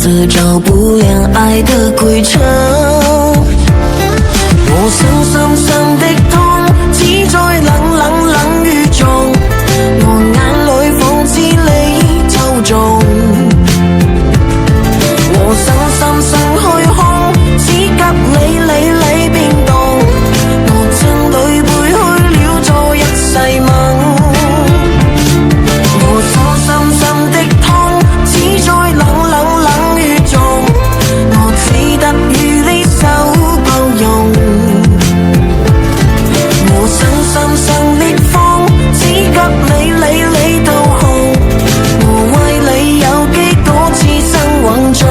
色照不亮愛的歸程。我想深深的痛，只在冷冷冷雨中，我眼裏仿似你抽中。我想深深虛空，只給你變動，我將淚背去了做一世夢。我想深深的痛，只在冷冷冷雨中，我只得與你手抱擁。我想深深烈風，只給你導航，我為你有幾多次生惶中。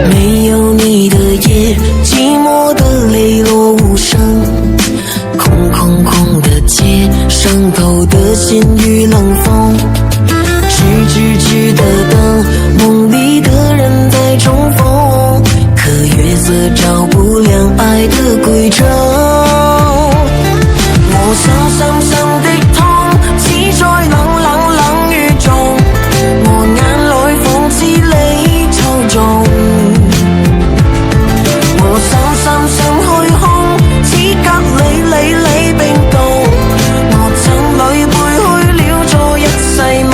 沒有你的夜，寂寞的淚落無聲，空空空的街，上頭的鮮雨冷風，直的燈，夢裡的人在重逢，可月色照不亮愛的歸程。我想深深的痛，只在冷冷冷雨中，我眼裏仿似你抽中。我想深深虛空，只給你變動，我將淚背去了做一世夢。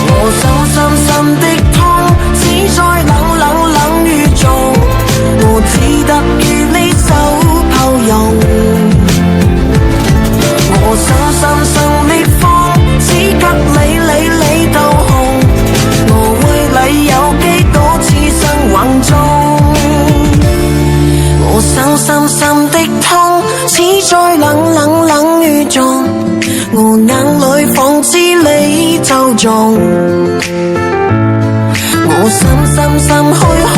我想深深的痛，只在冷冷冷雨中，我只得與你手抱擁。我想深深烈風，只給你導航，我為你有幾多次生惶中。我想深深的痛，只在冷冷冷雨中，我眼裏仿似你抽中。我深深深虛空，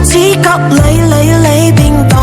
只給你變動，